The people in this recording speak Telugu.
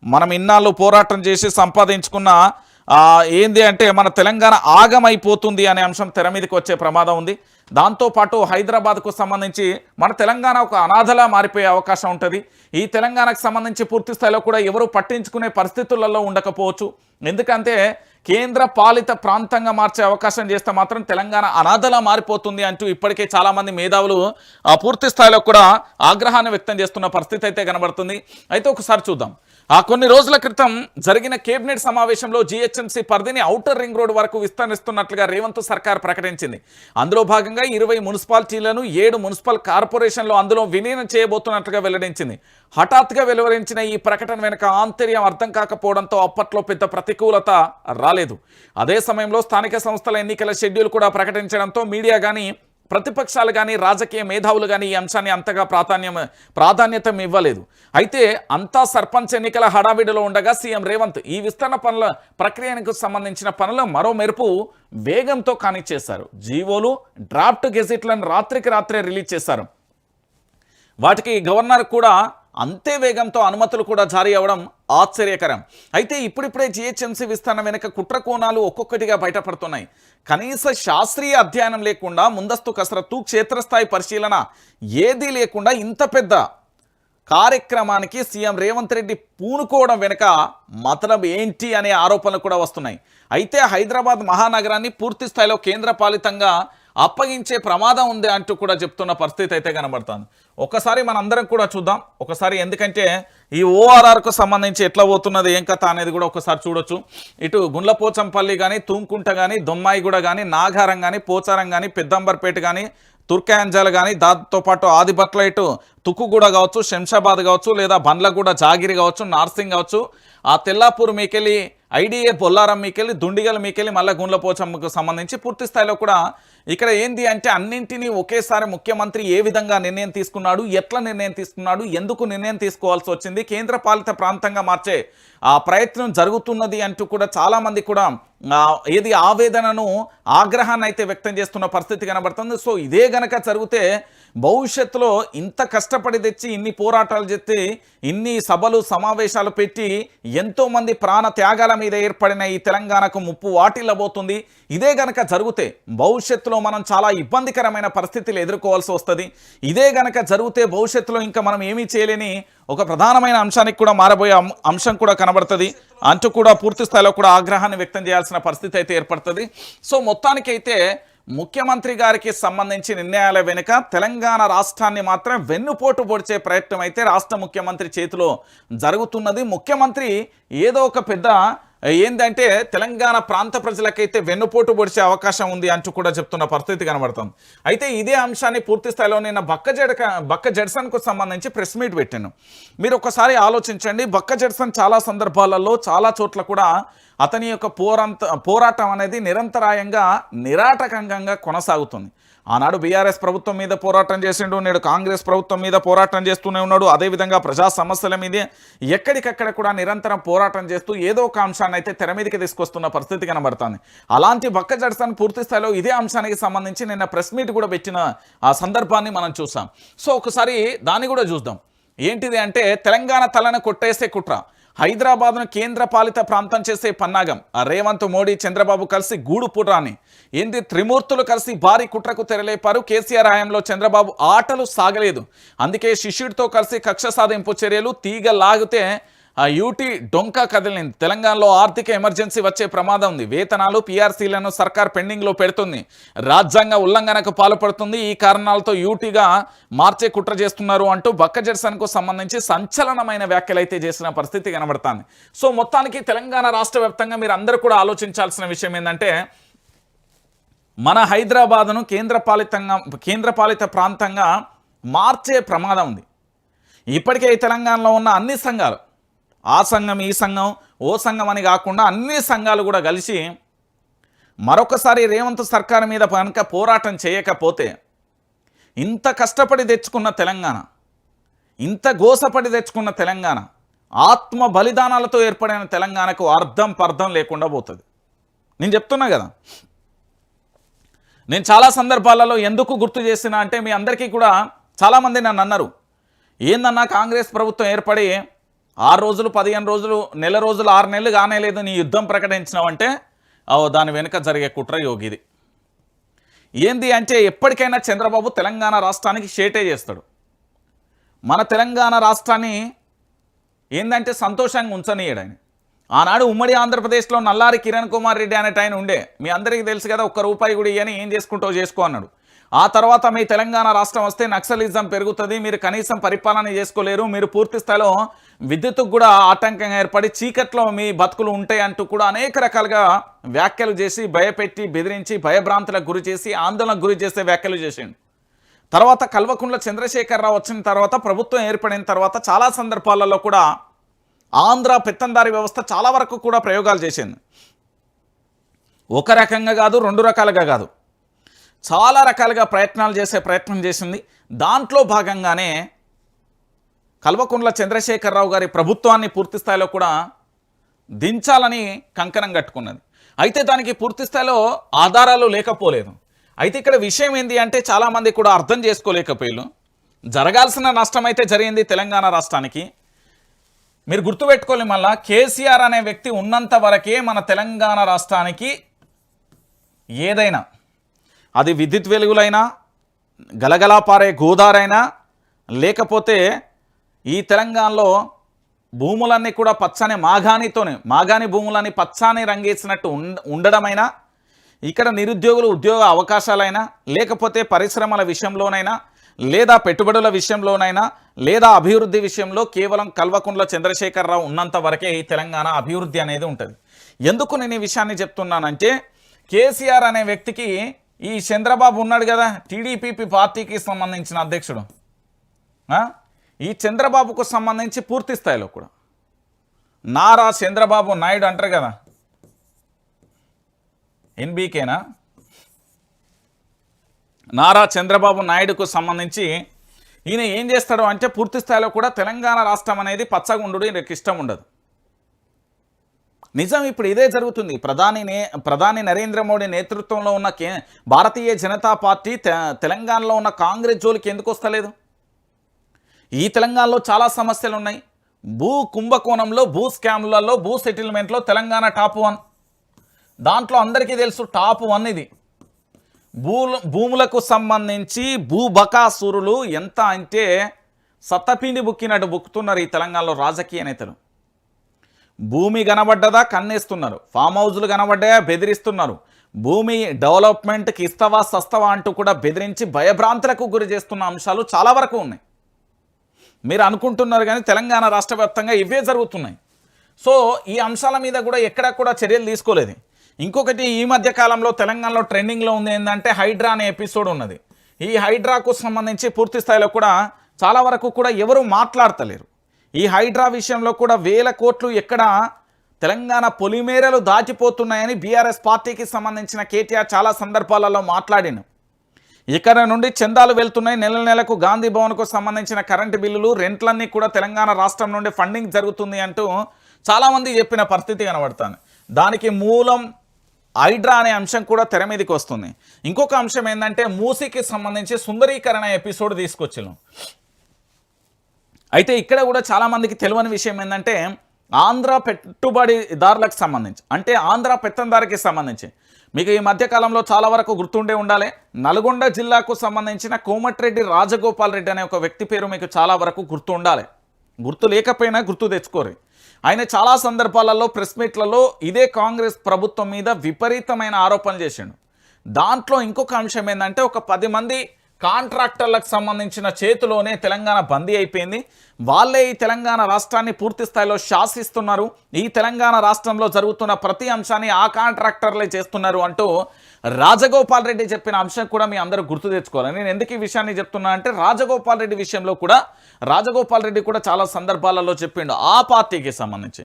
మనం ఇన్నాళ్ళు పోరాటం చేసి సంపాదించుకున్న ఏంది అంటే మన తెలంగాణ ఆగమైపోతుంది అనే అంశం తెర మీదకి వచ్చే ప్రమాదం ఉంది. దాంతోపాటు హైదరాబాద్కు సంబంధించి మన తెలంగాణ ఒక అనాథలా మారిపోయే అవకాశం ఉంటుంది. ఈ తెలంగాణకు సంబంధించి పూర్తి స్థాయిలో కూడా ఎవరు పట్టించుకునే పరిస్థితులలో ఉండకపోవచ్చు. ఎందుకంటే కేంద్ర పాలిత ప్రాంతంగా మార్చే అవకాశం చేస్తే మాత్రం తెలంగాణ అనాథలా మారిపోతుంది అంటూ ఇప్పటికే చాలామంది మేధావులు పూర్తి స్థాయిలో కూడా ఆగ్రహాన్ని వ్యక్తం చేస్తున్న పరిస్థితి అయితే కనబడుతుంది. అయితే ఒకసారి చూద్దాం. కొన్ని రోజుల క్రితం జరిగిన కేబినెట్ సమావేశంలో జీహెచ్ఎంసీ పరిధిని ఔటర్ రింగ్ రోడ్ వరకు విస్తరిస్తున్నట్లుగా రేవంత్ సర్కార్ ప్రకటించింది. అందులో భాగంగా 20 మున్సిపాలిటీలను 7 మున్సిపల్ కార్పొరేషన్లు అందులో విలీనం చేయబోతున్నట్లుగా వెల్లడించింది. హఠాత్తుగా వెలువరించిన ఈ ప్రకటన వెనుక ఆంతర్యం అర్థం కాకపోవడంతో అప్పట్లో పెద్ద ప్రతికూలత రాలేదు. అదే సమయంలో స్థానిక సంస్థల ఎన్నికల షెడ్యూల్ కూడా ప్రకటించడంతో మీడియా కానీ ప్రతిపక్షాలు కానీ రాజకీయ మేధావులు కానీ ఈ అంశాన్ని అంతగా ప్రాధాన్యత ఇవ్వలేదు. అయితే అంతా సర్పంచ్ ఎన్నికల హడావిడిలో ఉండగా సీఎం రేవంత్ ఈ విస్తరణ పనుల ప్రక్రియకు సంబంధించిన పనులు మరో మెరుపు వేగంతో కానిచ్చేశారు. జీవోలు డ్రాఫ్ట్ గెజిట్లను రాత్రికి రాత్రే రిలీజ్ చేశారు. వాటికి గవర్నర్ కూడా అంతే వేగంతో అనుమతులు కూడా జారీ అవ్వడం ఆశ్చర్యకరం. అయితే ఇప్పుడిప్పుడే జీహెచ్ఎంసీ విస్తరణ వెనుక కుట్ర కోణాలు ఒక్కొక్కటిగా బయటపడుతున్నాయి. కనీస శాస్త్రీయ అధ్యయనం లేకుండా, ముందస్తు కసరత్తు, క్షేత్రస్థాయి పరిశీలన ఏదీ లేకుండా ఇంత పెద్ద కార్యక్రమానికి సీఎం రేవంత్ రెడ్డి పూనుకోవడం వెనుక మతలబ్ ఏంటి అనే ఆరోపణలు కూడా వస్తున్నాయి. అయితే హైదరాబాద్ మహానగరాన్ని పూర్తి స్థాయిలో కేంద్ర పాలితంగా అప్పగించే ప్రమాదం ఉంది అంటూ కూడా చెప్తున్న పరిస్థితి అయితే కనబడుతుంది. ఒకసారి మనందరం కూడా చూద్దాం ఒకసారి. ఎందుకంటే ఈ ఓఆర్ఆర్కు సంబంధించి ఎట్లా పోతున్నది ఏం కథ అనేది కూడా ఒకసారి చూడొచ్చు. ఇటు గుండ్లపోచంపల్లి కానీ, తూంకుంట కానీ, దొమ్మాయిగూడ కానీ, నాగారం కానీ, పోచారం కానీ, పెద్దంబర్పేట కానీ, తుర్కాంజల్ కానీ, దాంతోపాటు ఆదిబట్ల, ఇటు తుక్కుగూడ కావచ్చు, శంషాబాద్ కావచ్చు, లేదా బండ్లగూడ, జాగిరి కావచ్చు, నార్సింగ్ కావచ్చు, ఆ తెల్లాపూర్ మీకెళ్ళి, ఐడిఏ బొల్లారం మీకెళ్ళి, దుండిగల్ మీకెళ్ళి, మళ్ళీ గుండ్లపోచంకు సంబంధించి పూర్తి స్థాయిలో కూడా ఇక్కడ ఏంది అంటే అన్నింటినీ ఒకేసారి ముఖ్యమంత్రి ఏ విధంగా నిర్ణయం తీసుకున్నాడు, ఎట్లా నిర్ణయం తీసుకున్నాడు, ఎందుకు నిర్ణయం తీసుకోవాల్సి వచ్చింది, కేంద్ర పాలిత ప్రాంతంగా మార్చే ప్రయత్నం జరుగుతున్నది అంటూ కూడా చాలామంది కూడా ఏది ఆవేదనను, ఆగ్రహాన్ని అయితే వ్యక్తం చేస్తున్న పరిస్థితి కనబడుతుంది. సో ఇదే గనక జరిగితే భవిష్యత్తులో ఇంత కష్టపడి తెచ్చి ఇన్ని పోరాటాలు చేస్తే, ఇన్ని సభలు సమావేశాలు పెట్టి ఎంతోమంది ప్రాణ త్యాగాల మీద ఏర్పడిన ఈ తెలంగాణకు ముప్పు వాటిల్లబోతుంది. ఇదే గనక జరిగితే భవిష్యత్తులో మనం చాలా ఇబ్బందికరమైన పరిస్థితులు ఎదుర్కోవాల్సి వస్తుంది. ఇదే గనక జరిగితే భవిష్యత్తులో ఇంకా మనం ఏమీ చేయలేని ఒక ప్రధానమైన అంశానికి కూడా మారబోయే అంశం కూడా కనబడుతుంది అంటూ కూడా పూర్తి స్థాయిలో కూడా ఆగ్రహాన్ని వ్యక్తం చేయాల్సిన పరిస్థితి అయితే ఏర్పడుతుంది. సో మొత్తానికైతే ముఖ్యమంత్రి గారికి సంబంధించి నిర్ణయాల వెనుక తెలంగాణ రాష్ట్రాన్ని మాత్రం వెన్నుపోటు పొడిచే ప్రయత్నం అయితే రాష్ట్ర ముఖ్యమంత్రి చేతిలో జరుగుతున్నది. ముఖ్యమంత్రి ఏదో ఒక పెద్ద ఏంటంటే తెలంగాణ ప్రాంత ప్రజలకైతే వెన్నుపోటు పొడిచే అవకాశం ఉంది అంటూ కూడా చెప్తున్న పరిస్థితి కనబడుతుంది. అయితే ఇదే అంశాన్ని పూర్తి స్థాయిలో నేను బక్క జడ్సన్కు సంబంధించి ప్రెస్ మీట్ పెట్టాను. మీరు ఒకసారి ఆలోచించండి. బక్క జడ్సన్ చాలా సందర్భాలలో చాలా చోట్ల కూడా అతని యొక్క పోరాటం అనేది నిరంతరాయంగా నిరాటకంగా కొనసాగుతుంది. ఆనాడు బీఆర్ఎస్ ప్రభుత్వం మీద పోరాటం చేసిండు, నేడు కాంగ్రెస్ ప్రభుత్వం మీద పోరాటం చేస్తూనే ఉన్నాడు. అదేవిధంగా ప్రజా సమస్యల మీదే ఎక్కడికక్కడ కూడా నిరంతరం పోరాటం చేస్తూ ఏదో ఒక అంశాన్ని అయితే తెర మీదకి తీసుకొస్తున్న పరిస్థితి కనబడుతుంది. అలాంటి బక్క జడ్సన్ పూర్తి స్థాయిలో ఇదే అంశానికి సంబంధించి నిన్న ప్రెస్ మీట్ కూడా పెట్టిన ఆ సందర్భాన్ని మనం చూసాం. సో ఒకసారి దాన్ని కూడా చూద్దాం. ఏంటిది అంటే తెలంగాణ తలను కొట్టేసే కుట్ర, హైదరాబాద్ను కేంద్ర పాలిత ప్రాంతం చేసే పన్నాగం, రేవంత్, మోడీ, చంద్రబాబు కలిసి గూడు పుటాన్ని ఏంది త్రిమూర్తులు కలిసి భారీ కుట్రకు తెరలేపారు. కేసీఆర్ హయాంలో చంద్రబాబు ఆటలు సాగలేదు, అందుకే శిష్యుడితో కలిసి కక్ష సాధింపు చర్యలు, తీగ లాగితే యూటీ డొంక కదిలింది. తెలంగాణలో ఆర్థిక ఎమర్జెన్సీ వచ్చే ప్రమాదం ఉంది. వేతనాలు, పీఆర్సీలను సర్కార్ పెండింగ్లో పెడుతుంది. రాజ్యాంగ ఉల్లంఘనకు పాల్పడుతుంది. ఈ కారణాలతో యూటీగా మార్చే కుట్ర చేస్తున్నారు అంటూ బక్క జడ్సన్కు సంబంధించి సంచలనమైన వ్యాఖ్యలు అయితే చేసిన పరిస్థితి కనబడుతుంది. సో మొత్తానికి తెలంగాణ రాష్ట్ర వ్యాప్తంగా మీరు అందరూ కూడా ఆలోచించాల్సిన విషయం ఏంటంటే మన హైదరాబాదును కేంద్ర పాలిత ప్రాంతంగా మార్చే ప్రమాదం ఉంది. ఇప్పటికే తెలంగాణలో ఉన్న అన్ని సంఘాలు, ఆ సంఘం, ఈ సంఘం, ఓ సంఘం అని కాకుండా అన్ని సంఘాలు కూడా కలిసి మరొకసారి రేవంత్ సర్కారు మీద కనుక పోరాటం చేయకపోతే ఇంత కష్టపడి తెచ్చుకున్న తెలంగాణ, ఇంత గోసపడి తెచ్చుకున్న తెలంగాణ, ఆత్మ బలిదానాలతో ఏర్పడిన తెలంగాణకు అర్థం పర్థం లేకుండా పోతుంది. నేను చెప్తున్నా కదా, నేను చాలా సందర్భాలలో ఎందుకు గుర్తు చేసినా అంటే మీ అందరికీ కూడా చాలామంది నన్ను అన్నారు, ఏందన్నా కాంగ్రెస్ ప్రభుత్వం ఏర్పడి 6 రోజులు 15 రోజులు నెల రోజులు 6 నెలలు కానేలేదు నీ యుద్ధం ప్రకటించినావంటే దాని వెనుక జరిగే కుట్ర యోగిది. ఏంది అంటే ఎప్పటికైనా చంద్రబాబు తెలంగాణ రాష్ట్రానికి షేటే చేస్తాడు. మన తెలంగాణ రాష్ట్రాన్ని ఏందంటే సంతోషంగా ఉంచనీయడు ఆయన. ఆనాడు ఉమ్మడి ఆంధ్రప్రదేశ్లో నల్లారి కిరణ్ కుమార్ రెడ్డి అనేట ఆయన ఉండే, మీ అందరికీ తెలుసు కదా, ఒక్క రూపాయి కూడా ఇయ్యని ఏం చేసుకుంటావు చేసుకో అన్నాడు. ఆ తర్వాత మీ తెలంగాణ రాష్ట్రం వస్తే నక్సలిజం పెరుగుతుంది, మీరు కనీసం పరిపాలన చేసుకోలేరు, మీరు పూర్తి స్థాయిలో విద్యుత్తుకు కూడా ఆటంకంగా ఏర్పడి చీకట్లో మీ బతుకులు ఉంటాయి అంటూ కూడా అనేక రకాలుగా వ్యాఖ్యలు చేసి భయపెట్టి బెదిరించి భయభ్రాంతులకు గురి చేసి ఆందోళనకు గురి చేసే వ్యాఖ్యలు చేసిండు. తర్వాత కల్వకుంట్ల చంద్రశేఖరరావు వచ్చిన తర్వాత ప్రభుత్వం ఏర్పడిన తర్వాత చాలా సందర్భాలలో కూడా ఆంధ్ర పెత్తందారి వ్యవస్థ చాలా వరకు కూడా ప్రయోగాలు చేసింది. ఒక రకంగా కాదు, 2 రకాలుగా కాదు, చాలా రకాలుగా ప్రయత్నం చేసింది. దాంట్లో భాగంగానే కల్వకుంట్ల చంద్రశేఖరరావు గారి ప్రభుత్వాన్ని పూర్తి స్థాయిలో కూడా దించాలని కంకణం కట్టుకున్నది. అయితే దానికి పూర్తి స్థాయిలో ఆధారాలు లేకపోలేదు. అయితే ఇక్కడ విషయం ఏంటి అంటే చాలామంది కూడా అర్థం చేసుకోలేకపోయారు. జరగాల్సిన నష్టం అయితే జరిగింది తెలంగాణ రాష్ట్రానికి. మీరు గుర్తుపెట్టుకోవాలి, మళ్ళా కేసీఆర్ అనే వ్యక్తి ఉన్నంత వరకే మన తెలంగాణ రాష్ట్రానికి ఏదైనా, అది విద్యుత్ వెలుగులైనా, గలగలా పారే గోదారైనా, లేకపోతే ఈ తెలంగాణలో భూములన్నీ కూడా పచ్చని మాగాని భూములని పచ్చని రంగేసినట్టు ఉండడమైనా, ఇక్కడ నిరుద్యోగులు ఉద్యోగ అవకాశాలైనా, లేకపోతే పరిశ్రమల విషయంలోనైనా, లేదా పెట్టుబడుల విషయంలోనైనా, లేదా అభివృద్ధి విషయంలో కేవలం కల్వకుంట్ల చంద్రశేఖరరావు ఉన్నంత వరకే ఈ తెలంగాణ అభివృద్ధి అనేది ఉంటుంది. ఎందుకు నేను ఈ విషయాన్ని చెప్తున్నానంటే, కేసీఆర్ అనే వ్యక్తికి ఈ చంద్రబాబు ఉన్నాడు కదా, టీడీపీ పార్టీకి సంబంధించిన అధ్యక్షుడు, ఈ చంద్రబాబుకు సంబంధించి పూర్తి స్థాయిలో కూడా నారా చంద్రబాబు నాయుడు అంటారు కదా, ఎన్బీకేనా, నారా చంద్రబాబు నాయుడుకు సంబంధించి ఈయన ఏం చేస్తాడు అంటే పూర్తి స్థాయిలో కూడా తెలంగాణ రాష్ట్రం అనేది పచ్చగుండు ఈయనకి ఇష్టం ఉండదు. నిజం ఇప్పుడు ఇదే జరుగుతుంది. ప్రధాని నరేంద్ర మోడీ నేతృత్వంలో ఉన్న భారతీయ జనతా పార్టీ తెలంగాణలో ఉన్న కాంగ్రెస్ జోలికి ఎందుకు వస్తలేదు? ఈ తెలంగాణలో చాలా సమస్యలు ఉన్నాయి. భూ కుంభకోణంలో, భూ స్కామ్లలో, భూ సెటిల్మెంట్లో తెలంగాణ టాప్ 1. దాంట్లో అందరికీ తెలుసు టాప్ 1 ఇది. భూములకు సంబంధించి భూబకాసురులు ఎంత అంటే సత్తపిండి బుక్కినట్టు బుక్కుతున్నారు ఈ తెలంగాణలో రాజకీయ నేతలు. భూమి కనబడ్డదా కన్నేస్తున్నారు, ఫామ్ హౌజులు కనబడ్డాయా బెదిరిస్తున్నారు, భూమి డెవలప్మెంట్కి ఇస్తవా సస్తవా అంటూ కూడా బెదిరించి భయభ్రాంతులకు గురి చేస్తున్న అంశాలు చాలా వరకు ఉన్నాయి. మీరు అనుకుంటున్నారు కానీ తెలంగాణ రాష్ట్ర వ్యాప్తంగా ఇవే జరుగుతున్నాయి. సో ఈ అంశాల మీద కూడా ఎక్కడా కూడా చర్యలు తీసుకోలేదు. ఇంకొకటి ఈ మధ్య కాలంలో తెలంగాణలో ట్రెండింగ్లో ఉంది ఏంటంటే హైడ్రా అనే ఎపిసోడ్ ఉన్నది. ఈ హైడ్రాకు సంబంధించి పూర్తి స్థాయిలో కూడా చాలా వరకు కూడా ఎవరు మాట్లాడతలేరు. ఈ హైడ్రా విషయంలో కూడా 1000 కోట్లు ఎక్కడ తెలంగాణ పొలిమేరలు దాటిపోతున్నాయని బీఆర్ఎస్ పార్టీకి సంబంధించిన కేటీఆర్ చాలా సందర్భాలలో మాట్లాడిను. ఇక్కడ నుండి చందాలు వెళ్తున్నాయి, నెలకు గాంధీ భవన్కు సంబంధించిన కరెంటు బిల్లులు, రెంట్లన్నీ కూడా తెలంగాణ రాష్ట్రం నుండి ఫండింగ్ జరుగుతుంది అంటూ చాలామంది చెప్పిన పరిస్థితి కనబడుతుంది. దానికి మూలం హైడ్రా అనే అంశం కూడా తెర మీదకి వస్తుంది. ఇంకొక అంశం ఏంటంటే మూసీకి సంబంధించి సుందరీకరణ ఎపిసోడ్ తీసుకొచ్చాను. అయితే ఇక్కడ కూడా చాలామందికి తెలియని విషయం ఏంటంటే ఆంధ్ర పెట్టుబడిదారులకు సంబంధించి, అంటే ఆంధ్ర పెత్తందారికి సంబంధించి మీకు ఈ మధ్యకాలంలో చాలా వరకు గుర్తుండే ఉండాలి. నల్గొండ జిల్లాకు సంబంధించిన కోమటిరెడ్డి రాజగోపాల్ రెడ్డి అనే ఒక వ్యక్తి పేరు మీకు చాలా వరకు గుర్తు ఉండాలి. గుర్తు లేకపోయినా గుర్తు తెచ్చుకోరు. ఆయన చాలా సందర్భాలలో ప్రెస్ మీట్లలో ఇదే కాంగ్రెస్ ప్రభుత్వం మీద విపరీతమైన ఆరోపణలు చేసిండు. దాంట్లో ఇంకొక అంశం ఏంటంటే ఒక 10 మంది కాంట్రాక్టర్లకు సంబంధించిన చేతిలోనే తెలంగాణ బందీ అయిపోయింది. వాళ్ళే ఈ తెలంగాణ రాష్ట్రాన్ని పూర్తి స్థాయిలో శాసిస్తున్నారు, ఈ తెలంగాణ రాష్ట్రంలో జరుగుతున్న ప్రతి అంశాన్ని ఆ కాంట్రాక్టర్లే చేస్తున్నారు అంటూ రాజగోపాల్ రెడ్డి చెప్పిన అంశం కూడా మీ అందరూ గుర్తు తెచ్చుకోవాలి. నేను ఎందుకు ఈ విషయాన్ని చెప్తున్నా అంటే రాజగోపాల్ రెడ్డి విషయంలో కూడా రాజగోపాల్ రెడ్డి కూడా చాలా సందర్భాలలో చెప్పిండు ఆ పార్టీకి సంబంధించి.